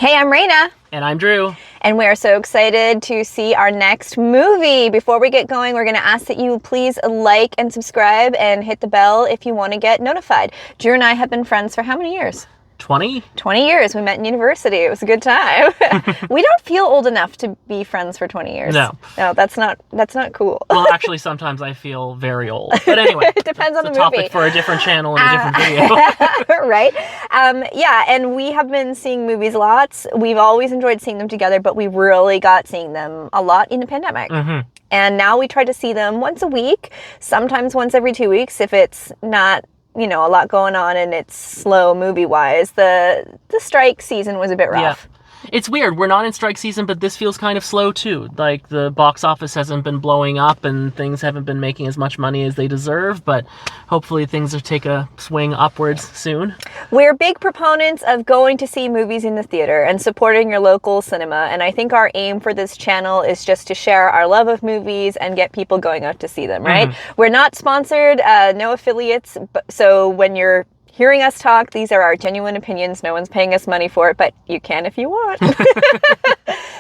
Hey, I'm Raina. And I'm Drew. And we're so excited to see our next movie. Before we get going, we're going to ask that you please like and subscribe and hit the bell if you want to get notified. Drew and I have been friends for how many years? 20? 20 years. We met in university. It was a good time. We don't feel old enough to be friends for 20 years. No, that's not cool. Well, actually, sometimes I feel very old. But anyway, it depends on the movie. Topic for a different channel and a different video. Right? Yeah, and we have been seeing movies lots. We've always enjoyed seeing them together, but we really got seeing them a lot in the pandemic. Mm-hmm. And now we try to see them once a week, sometimes once every 2 weeks if it's not a lot going on and it's slow movie-wise. The strike season was a bit rough. Yeah. It's weird. We're not in strike season, but this feels kind of slow, too. Like, the box office hasn't been blowing up and things haven't been making as much money as they deserve, but hopefully things will take a swing upwards soon. We're big proponents of going to see movies in the theater and supporting your local cinema, and I think our aim for this channel is just to share our love of movies and get people going out to see them, right? Mm-hmm. We're not sponsored, no affiliates, so when you're hearing us talk, these are our genuine opinions. No one's paying us money for it, but you can if you want.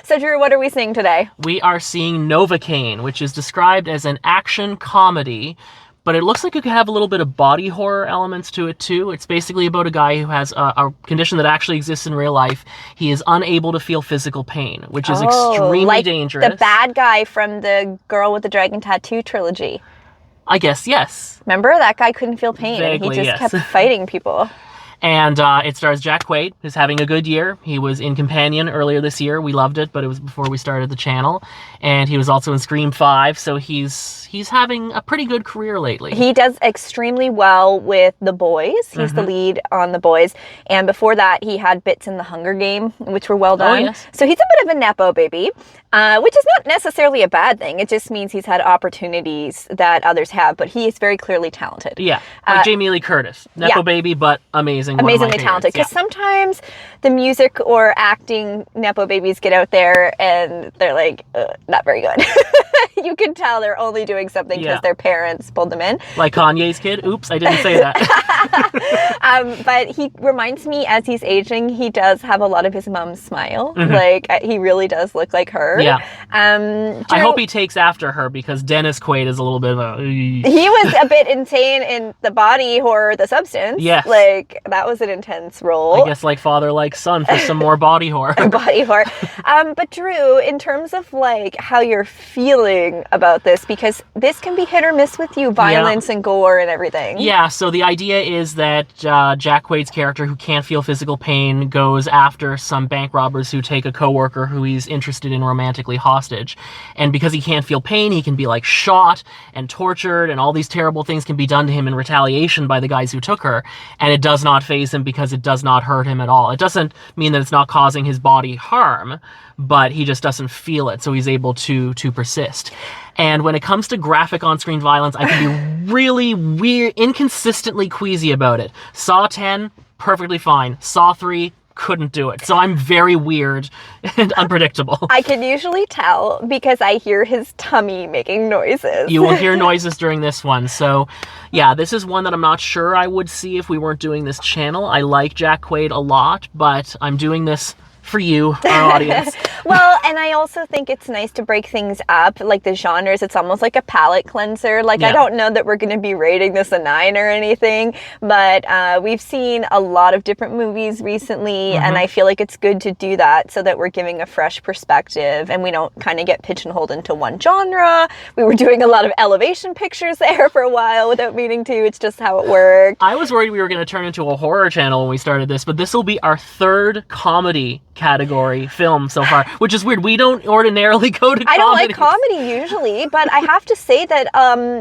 So, Drew, what are we seeing today? We are seeing Novocaine, which is described as an action comedy, but it looks like it could have a little bit of body horror elements to it, too. It's basically about a guy who has a condition that actually exists in real life. He is unable to feel physical pain, which is extremely dangerous. The bad guy from the Girl with the Dragon Tattoo trilogy. I guess, yes. Remember? That guy couldn't feel pain. Vaguely, he just kept fighting people. And it stars Jack Quaid, who's having a good year. He was in Companion earlier this year. We loved it, but it was before we started the channel. And he was also in Scream 5, so he's having a pretty good career lately. He does extremely well with The Boys. He's the lead on The Boys. And before that, he had bits in The Hunger Game, which were well done. Oh, yes. So he's a bit of a Nepo baby, which is not necessarily a bad thing. It just means he's had opportunities that others have, but he is very clearly talented. Yeah, like Jamie Lee Curtis. Nepo baby, but amazing. Amazingly talented. Because sometimes the music or acting Nepo babies get out there and they're like, not very good. You can tell they're only doing something because their parents pulled them in. Like Kanye's kid. Oops, I didn't say that. But he reminds me, as he's aging, he does have a lot of his mom's smile. Mm-hmm. Like, he really does look like her. Yeah. I hope he takes after her because Dennis Quaid is a little bit of a... He was a bit insane in the body horror, The Substance. Yes. Like, that was an intense role. I guess like father, like son for some more body horror. Body horror. But Drew, in terms of like how you're feeling about this, because this can be hit or miss with you, violence and gore and everything. Yeah, so the idea is that Jack Quaid's character, who can't feel physical pain, goes after some bank robbers who take a coworker who he's interested in romantically hostage. And because he can't feel pain, he can be like shot and tortured, and all these terrible things can be done to him in retaliation by the guys who took her. And it does not faze him because it does not hurt him at all. It doesn't mean that it's not causing his body harm, but he just doesn't feel it, so he's able to persist. And when it comes to graphic on-screen violence, I can be really weird, inconsistently queasy about it. Saw 10, perfectly fine. Saw 3, couldn't do it. So I'm very weird and unpredictable. I can usually tell because I hear his tummy making noises. You will hear noises during this one. So yeah, this is one that I'm not sure I would see if we weren't doing this channel. I like Jack Quaid a lot, but I'm doing this for you, our audience. Well, and I also think it's nice to break things up, like the genres. It's almost like a palate cleanser. Like, I don't know that we're going to be rating this a 9 or anything, but we've seen a lot of different movies recently, and I feel like it's good to do that so that we're giving a fresh perspective and we don't kind of get pigeonholed into one genre. We were doing a lot of elevation pictures there for a while without meaning to. It's just how it worked. I was worried we were going to turn into a horror channel when we started this, but this will be our third comedy category film so far, which is weird. We don't ordinarily go to comedy. I don't like comedy usually, but I have to say that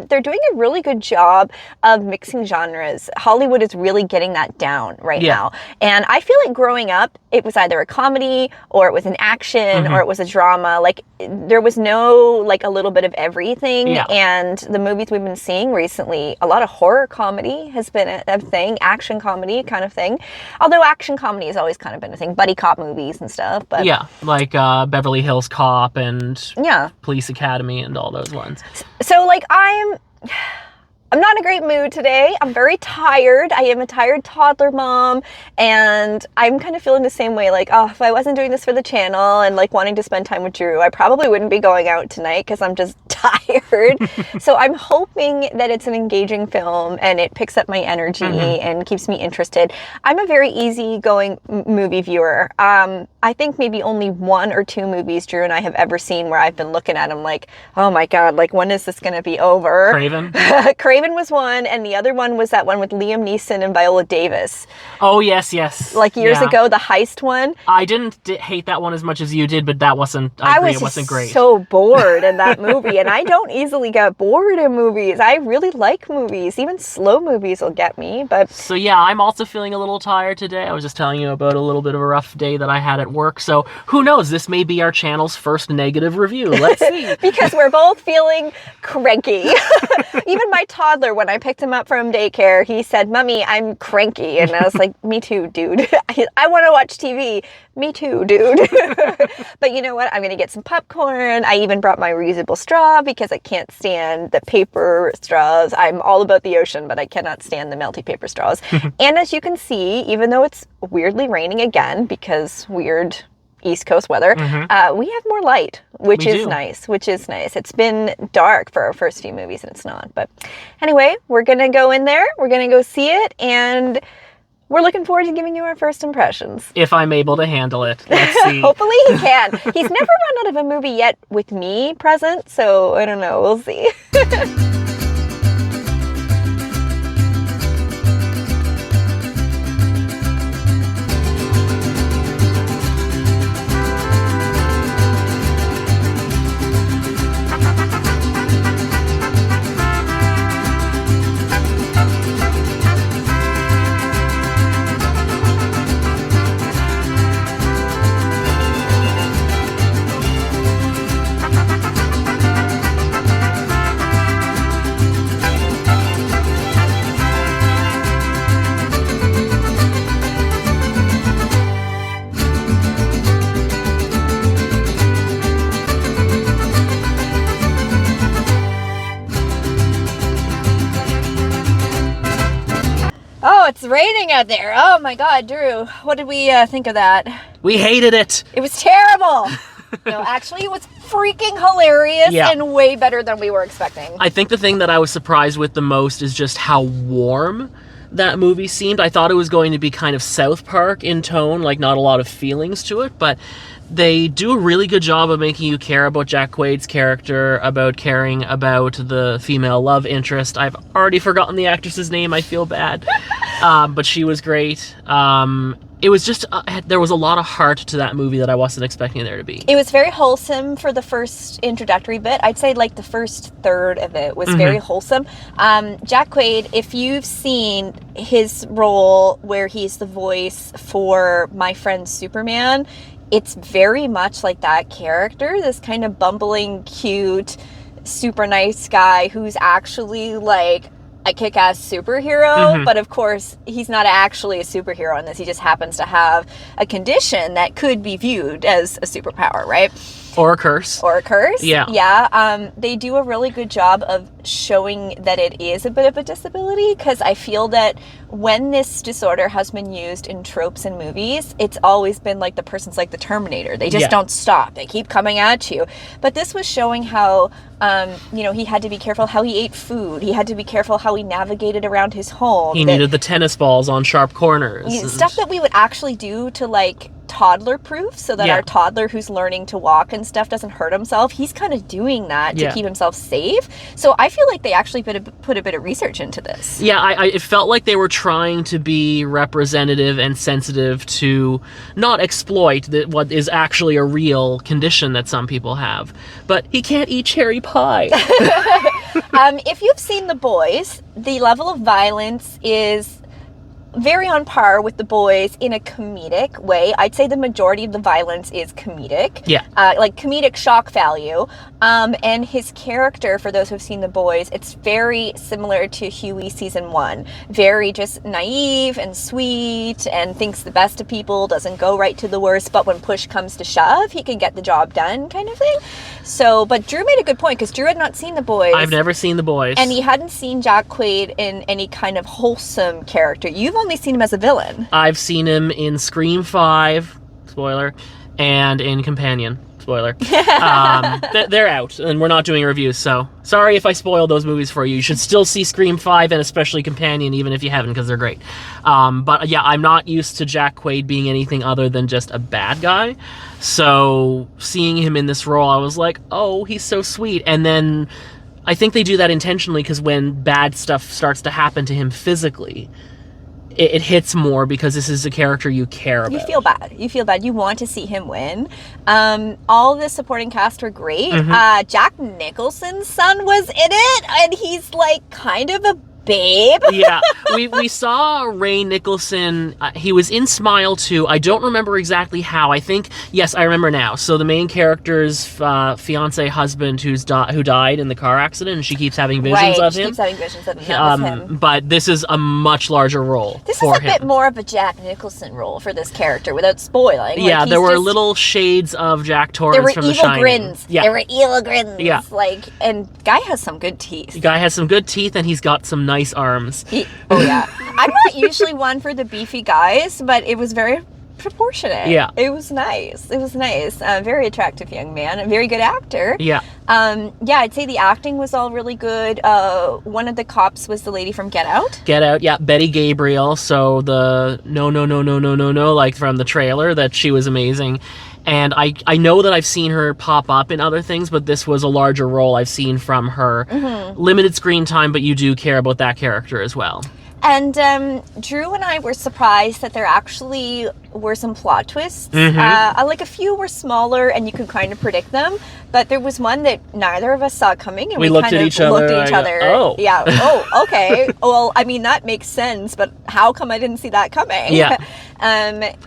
they're doing a really good job of mixing genres. Hollywood is really getting that down right now. And I feel like growing up, it was either a comedy or it was an action or it was a drama. Like, there was no, like, a little bit of everything. And the movies we've been seeing recently, a lot of horror comedy has been a thing, action comedy kind of thing. Although action comedy has always kind of been a thing, buddy cop movies and stuff. But yeah, like Beverly Hills Cop and Police Academy and all those ones. So, like, I'm I'm not in a great mood today. I'm very tired. I am a tired toddler mom, and I'm kind of feeling the same way. Like, oh, if I wasn't doing this for the channel and like wanting to spend time with Drew, I probably wouldn't be going out tonight because I'm just tired. So I'm hoping that it's an engaging film and it picks up my energy and keeps me interested. I'm a very easygoing movie viewer. I think maybe only 1 or 2 movies Drew and I have ever seen where I've been looking at them like, oh my God, like when is this going to be over? Craven? Craven was one, and the other one was that one with Liam Neeson and Viola Davis. Oh, yes. Like years ago, the heist one. I didn't hate that one as much as you did, but that wasn't, I agree, it wasn't great. So bored in that movie, and I don't easily get bored in movies. I really like movies. Even slow movies will get me, but... So yeah, I'm also feeling a little tired today. I was just telling you about a little bit of a rough day that I had at work, so who knows, this may be our channel's first negative review. Let's see. Because we're both feeling cranky. Even my toddler, when I picked him up from daycare, he said, "Mommy, I'm cranky." And I was like, me too, dude. I want to watch TV. Me too, dude. But you know what? I'm going to get some popcorn. I even brought my reusable straw because I can't stand the paper straws. I'm all about the ocean, but I cannot stand the melty paper straws. And as you can see, even though it's weirdly raining again because weird East Coast weather, we have more light, which is nice. It's been dark for our first few movies and it's not. But anyway, we're going to go in there. We're going to go see it. And we're looking forward to giving you our first impressions. If I'm able to handle it. Let's see. Hopefully he can. He's never run out of a movie yet with me present. So I don't know. We'll see. It's raining out there. Oh my God, Drew. What did we think of that? We hated it. It was terrible. No, actually, it was freaking hilarious and way better than we were expecting. I think the thing that I was surprised with the most is just how warm that movie seemed. I thought it was going to be kind of South Park in tone, like not a lot of feelings to it, but they do a really good job of making you care about Jack Quaid's character, about caring about the female love interest. I've already forgotten the actress's name. I feel bad. But she was great. It was just, there was a lot of heart to that movie that I wasn't expecting there to be. It was very wholesome for the first introductory bit. I'd say like the first third of it was very wholesome. Jack Quaid, if you've seen his role where he's the voice for My Friend Superman, it's very much like that character, this kind of bumbling, cute, super nice guy who's actually like a kick-ass superhero, but of course he's not actually a superhero in this. He just happens to have a condition that could be viewed as a superpower, right? Or a curse. Or a curse. Yeah. Yeah. They do a really good job of showing that it is a bit of a disability, because I feel that when this disorder has been used in tropes and movies, it's always been like the person's like the Terminator. They just don't stop. They keep coming at you. But this was showing how, he had to be careful how he ate food. He had to be careful how he navigated around his home. He needed the tennis balls on sharp corners. Stuff that we would actually do to like toddler proof, so that our toddler who's learning to walk and stuff doesn't hurt himself. He's kind of doing that to keep himself safe. So I feel like they actually put a bit of research into this. Yeah, it felt like they were trying to be representative and sensitive to not exploit what is actually a real condition that some people have. But he can't eat cherry pie. If you've seen The Boys, the level of violence is very on par with The Boys in a comedic way. I'd say the majority of the violence is comedic. Yeah. Like comedic shock value. And his character, for those who've seen The Boys, it's very similar to Huey season 1. Very just naive and sweet and thinks the best of people, doesn't go right to the worst, but when push comes to shove, he can get the job done kind of thing. So, but Drew made a good point because Drew had not seen The Boys. I've never seen The Boys. And he hadn't seen Jack Quaid in any kind of wholesome character. You've only seen him as a villain. I've seen him in Scream 5, spoiler, and in Companion, spoiler. They're out, and we're not doing reviews, so sorry if I spoiled those movies for you. You should still see Scream 5 and especially Companion, even if you haven't, because they're great. But yeah, I'm not used to Jack Quaid being anything other than just a bad guy. So seeing him in this role, I was like, oh, he's so sweet. And then I think they do that intentionally because when bad stuff starts to happen to him physically, it hits more because this is a character you care about. You feel bad. You feel bad. You want to see him win. All the supporting cast were great. Jack Nicholson's son was in it, and he's like kind of a babe. Yeah, we saw Ray Nicholson. He was in Smile 2. I don't remember exactly how. I think, yes, I remember now. So the main character's fiance husband who died in the car accident, and she keeps having visions of him. She keeps having visions of him. That was him. But this is a much larger role. This is a bit more of a Jack Nicholson role for this character, without spoiling. Yeah, like, there were little shades of Jack Torrance from The Shining. There were evil grins. Yeah. There were evil grins. Yeah. Like, and Guy has some good teeth. The guy has some good teeth, and he's got some nice arms. Oh yeah. I'm not usually one for the beefy guys, but it was very proportionate. Yeah. It was nice. It was nice. Very attractive young man. A very good actor. Yeah. Yeah, I'd say the acting was all really good. One of the cops was the lady from Get Out. Get Out, yeah. Betty Gabriel. So the no, like from the trailer, that she was amazing. And I know that I've seen her pop up in other things, but this was a larger role I've seen from her. Limited screen time, but you do care about that character as well. And Drew and I were surprised that there actually were some plot twists. Like a few were smaller and you could kind of predict them, but there was one that neither of us saw coming, and we looked kind at of each other. Looked at each other. Oh. Yeah. Oh, okay. Well, I mean, that makes sense, but how come I didn't see that coming? Yeah.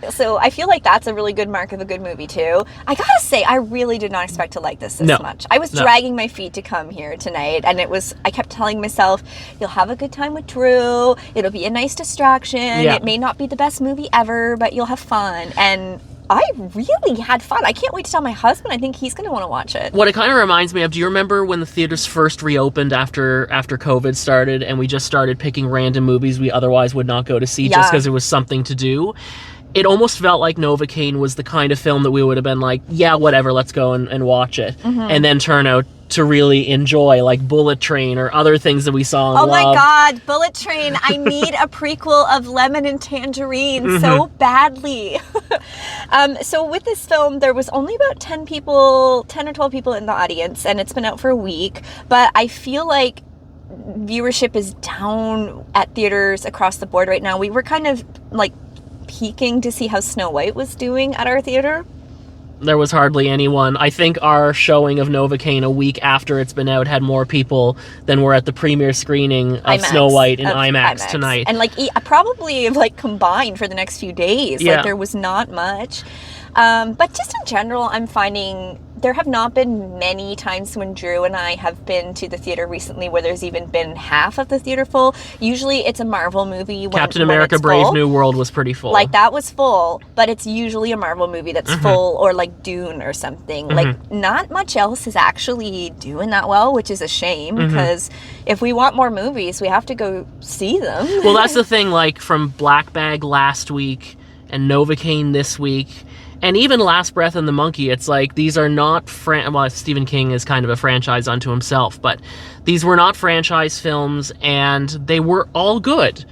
So I feel like that's a really good mark of a good movie too. I gotta say, I really did not expect to like this much. I was dragging my feet to come here tonight, and I kept telling myself, you'll have a good time with Drew. It'll be a nice distraction. Yeah. It may not be the best movie ever, but you'll have fun. And I really had fun. I can't wait to tell my husband. I think he's going to want to watch it. What it kind of reminds me of, do you remember when the theaters first reopened after COVID started, and we just started picking random movies we otherwise would not go to see just because it was something to do? It almost felt like Novocaine was the kind of film that we would have been like, yeah, whatever, let's go and watch it. And then turn out to really enjoy, like Bullet Train or other things that we saw and loved. My God, Bullet Train. I need a prequel of Lemon and Tangerine so badly. So with this film, there was only about 10 or 12 people in the audience, and it's been out for a week. But I feel like viewership is down at theaters across the board right now. We were kind of like peeking to see how Snow White was doing at our theater. There was hardly anyone. I think our showing of Novocaine a week after it's been out had more people than were at the premiere screening of IMAX, Snow White in IMAX tonight. And like probably like combined for the next few days. Yeah. Like there was not much. But just in general, I'm finding there have not been many times when Drew and I have been to the theater recently where there's even been half of the theater full. Usually it's a Marvel movie. Captain America Brave New World was pretty full. Like that was full, but it's usually a Marvel movie that's full, or like Dune or something. Like not much else is actually doing that well, which is a shame because if we want more movies, we have to go see them. Well, that's the thing, like from Black Bag last week and Novocaine this week, and even Last Breath and the Monkey, it's like these are not well, Stephen King is kind of a franchise unto himself, but these were not franchise films, and they were all good.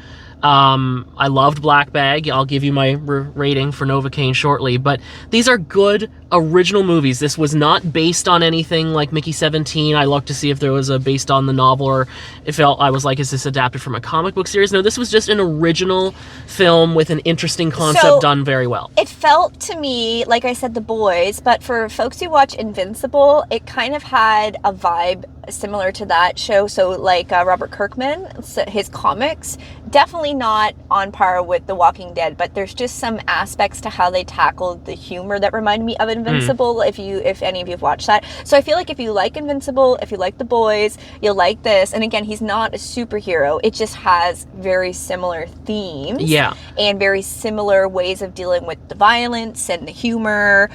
I loved Black Bag. I'll give you my rating for Novocaine shortly, but these are good original movies. This was not based on anything like Mickey 17. I looked to see if there was a based on the novel, or it felt, I was like, is this adapted from a comic book series? No, this was just an original film with an interesting concept done very well. It felt to me, like I said, The Boys, but for folks who watch Invincible, it kind of had a vibe similar to that show. So like Robert Kirkman, his comics definitely not on par with The Walking Dead, but there's just some aspects to how they tackled the humor that remind me of Invincible, if any of you have watched that. So I feel like if you like Invincible, if you like The Boys, you'll like this. And again, he's not a superhero. It just has very similar themes. Yeah. And very similar ways of dealing with the violence and the humor.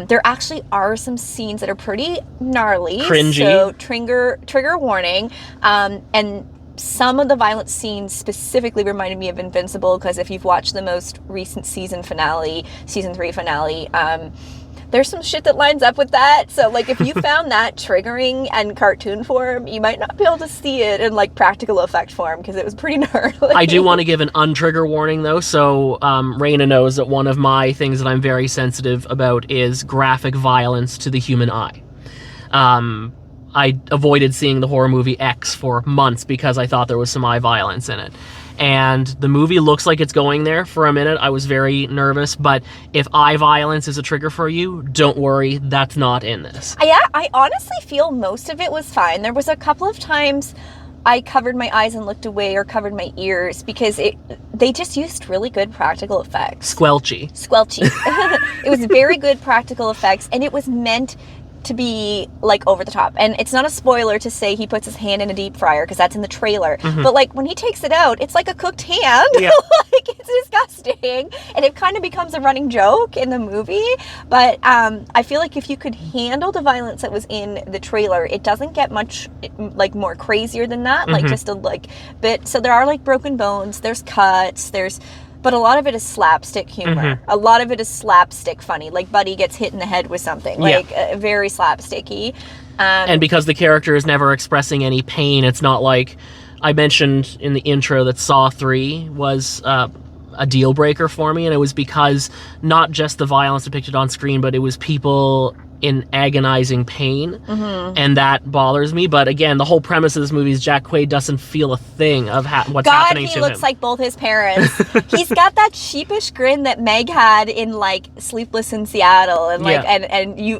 There actually are some scenes that are pretty gnarly. Cringy. So trigger warning. And some of the violent scenes specifically reminded me of Invincible, because if you've watched the most recent season 3 finale, there's some shit that lines up with that. So, like, if you found that triggering and cartoon form, you might not be able to see it in, like, practical effect form, because it was pretty gnarly. I do want to give an untrigger warning, though. So, Raina knows that one of my things that I'm very sensitive about is graphic violence to the human eye. I avoided seeing the horror movie X for months because I thought there was some eye violence in it. And the movie looks like it's going there. For a minute, I was very nervous. But if eye violence is a trigger for you, don't worry, that's not in this. Yeah, I honestly feel most of it was fine. There was a couple of times I covered my eyes and looked away, or covered my ears, because they just used really good practical effects. Squelchy. It was very good practical effects, and it was meant to be, like, over the top. And it's not a spoiler to say he puts his hand in a deep fryer, because that's in the trailer. But, like, when he takes it out, it's like a cooked hand. Yeah. Like, it's disgusting. And it kind of becomes a running joke in the movie. But I feel like if you could handle the violence that was in the trailer, it doesn't get much, like, more crazier than that. Like, just a, like, bit. So there are, like, broken bones. There's cuts. But a lot of it is slapstick humor. A lot of it is slapstick funny. Like, Buddy gets hit in the head with something. Like, very slapsticky. And because the character is never expressing any pain, it's not like... I mentioned in the intro that Saw 3 was a deal breaker for me, and it was because not just the violence depicted on screen, but it was people in agonizing pain, and that bothers me. But again, the whole premise of this movie is Jack Quaid doesn't feel a thing of what's happening to him. God, he looks like both his parents. He's got that sheepish grin that Meg had in, like, Sleepless in Seattle, and like,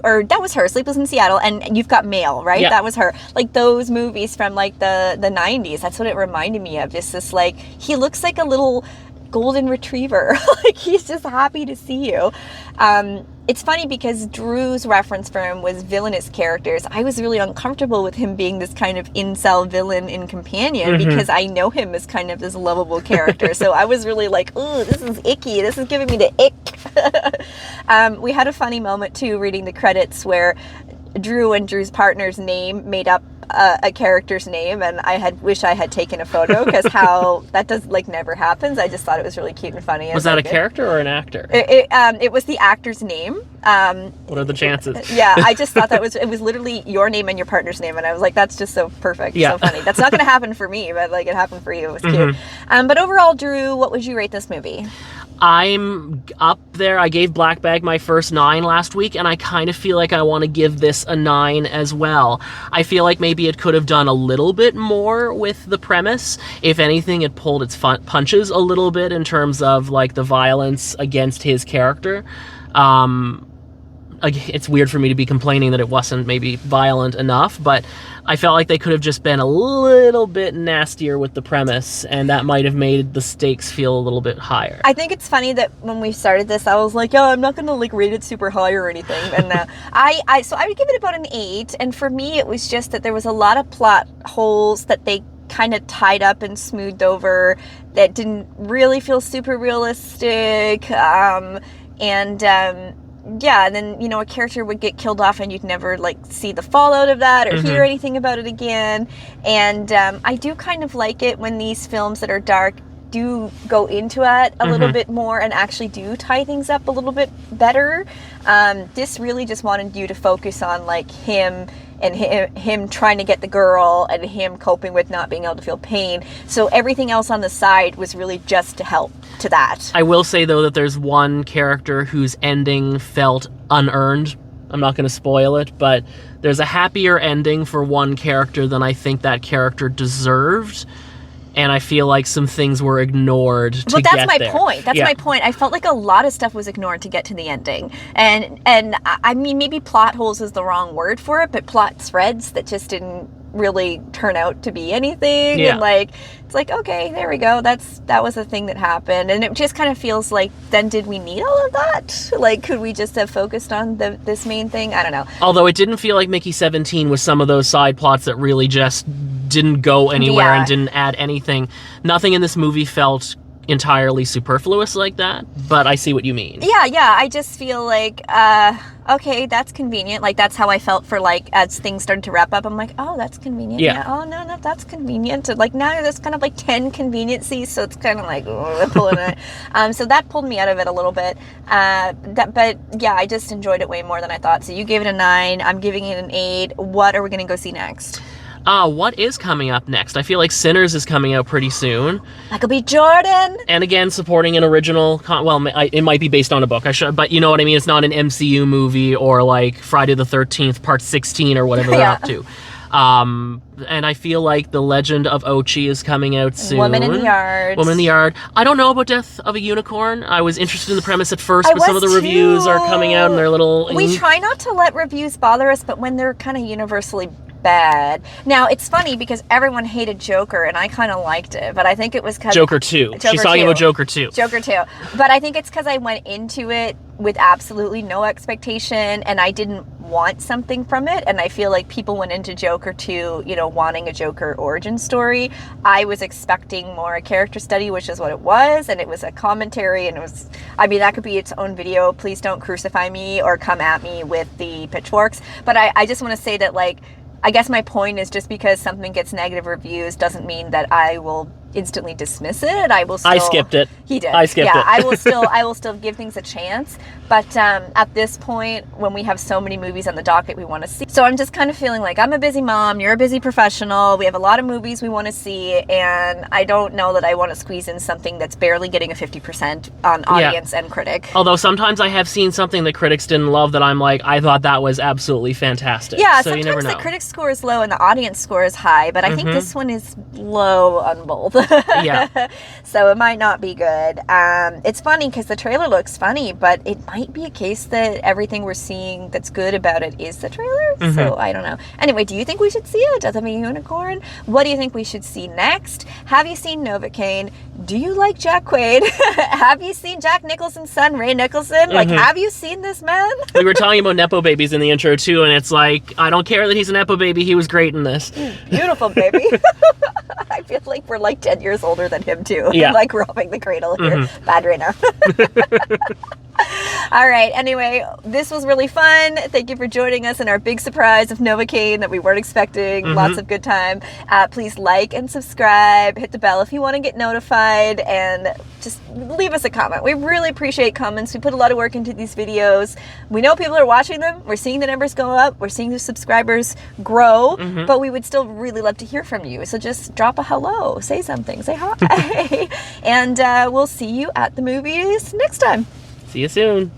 or that was her, Sleepless in Seattle, and You've Got Mail, right? Yeah. That was her. Like, those movies from, like, the 90s. That's what it reminded me of. Just this, like, he looks like a little golden retriever. Like, he's just happy to see you. It's funny because Drew's reference for him was villainous characters. I was really uncomfortable with him being this kind of incel villain in Companion, because I know him as kind of this lovable character. So I was really like, ooh, this is icky. This is giving me the ick. We had a funny moment too reading the credits where Drew and Drew's partner's name made up a character's name, and I wish I had taken a photo, because how that does, like, never happens. I just thought it was really cute and funny. Was that a character or an actor? It was the actor's name. What are the chances? Yeah, I just thought it was literally your name and your partner's name, and I was like, that's just so perfect, so funny. That's not going to happen for me, but, like, it happened for you. It was cute. But overall, Drew, what would you rate this movie? I'm up there. I gave Black Bag my first 9 last week, and I kind of feel like I want to give this a 9 as well. I feel like maybe it could have done a little bit more with the premise. If anything, it pulled its punches a little bit in terms of, like, the violence against his character. It's weird for me to be complaining that it wasn't maybe violent enough, but I felt like they could have just been a little bit nastier with the premise, and that might have made the stakes feel a little bit higher. I think it's funny that when we started this, I was like, I'm not going to, like, rate it super high or anything. And so I would give it about an 8. And for me, it was just that there was a lot of plot holes that they kind of tied up and smoothed over that didn't really feel super realistic. And then, you know, a character would get killed off and you'd never, like, see the fallout of that or hear anything about it again. And I do kind of like it when these films that are dark do go into it a little bit more and actually do tie things up a little bit better. This really just wanted you to focus on, like, him and him trying to get the girl and him coping with not being able to feel pain. So everything else on the side was really just to help to that. I will say, though, that there's one character whose ending felt unearned. I'm not going to spoil it, but there's a happier ending for one character than I think that character deserved. and I feel like some things were ignored to Well, that's get my there. point. That's Yeah. my point. I felt like a lot of stuff was ignored to get to the ending. And I mean, maybe plot holes is the wrong word for it, but plot threads that just didn't really turn out to be anything. Yeah. And like, it's like, okay, there we go. That was a thing that happened. And it just kind of feels like, then did we need all of that? Like, could we just have focused on this main thing? I don't know. Although it didn't feel like Mickey 17 was some of those side plots that really just didn't go anywhere and didn't add anything. Nothing in this movie felt entirely superfluous like that, but I see what you mean. Yeah, I just feel like, okay, that's convenient. Like, that's how I felt for, like, as things started to wrap up, I'm like, oh, that's convenient. Yeah. Oh, no, that's convenient. And, like, now there's kind of, like, 10 conveniencies, so it's kind of like, pulling it. So that pulled me out of it a little bit. But, yeah, I just enjoyed it way more than I thought. So you gave it a 9. I'm giving it an 8. What are we going to go see next? What is coming up next? I feel like Sinners is coming out pretty soon. Michael B. Jordan. And again, supporting an original... it might be based on a book, but you know what I mean? It's not an MCU movie or like Friday the 13th, part 16 or whatever they're up to. And I feel like The Legend of Ochi is coming out soon. Woman in the Yard. Woman in the Yard. I don't know about Death of a Unicorn. I was interested in the premise at first, but some of the reviews are coming out and they're a little... We try not to let reviews bother us, but when they're kind of universally bad. Now, it's funny because everyone hated Joker, and I kind of liked it, but I think it was because... Joker 2. She's talking about Joker 2. Joker 2. But I think it's because I went into it with absolutely no expectation, and I didn't want something from it, and I feel like people went into Joker 2, you know, wanting a Joker origin story. I was expecting more a character study, which is what it was, and it was a commentary, and it was... I mean, that could be its own video. Please don't crucify me or come at me with the pitchforks. But I just want to say that, like, I guess my point is just because something gets negative reviews doesn't mean that I will instantly dismiss it. I will still... I skipped it. He did. I skipped it. I will still give things a chance. But at this point, when we have so many movies on the docket we want to see. So I'm just kind of feeling like I'm a busy mom, you're a busy professional, we have a lot of movies we want to see, and I don't know that I want to squeeze in something that's barely getting a 50% on audience and critic. Although sometimes I have seen something that critics didn't love that I'm like, I thought that was absolutely fantastic. Yeah, so you never sometimes know. the critic score is low and the audience score is high, but I think this one is low on both. Yeah. So it might not be good. It's funny because the trailer looks funny, but it might be a case that everything we're seeing that's good about it is the trailer. So I don't know. Anyway, do you think we should see it? Death of a Unicorn? What do you think we should see next? Have you seen Novocaine? Do you like Jack Quaid? Have you seen Jack Nicholson's son, Ray Nicholson? Like, have you seen this man? We were talking about Nepo babies in the intro too, and it's like, I don't care that he's a Nepo baby, he was great in this. Beautiful, baby. I feel like we're like 10 years older than him too. Yeah. Like robbing the cradle here. Bad right now. All right. Anyway, this was really fun. Thank you for joining us in our big surprise of Novocaine that we weren't expecting. Lots of good time. Please like and subscribe. Hit the bell if you want to get notified, and just leave us a comment. We really appreciate comments. We put a lot of work into these videos. We know people are watching them. We're seeing the numbers go up. We're seeing the subscribers grow, but we would still really love to hear from you. So just drop a hello, say something, say hi, and we'll see you at the movies next time. See you soon.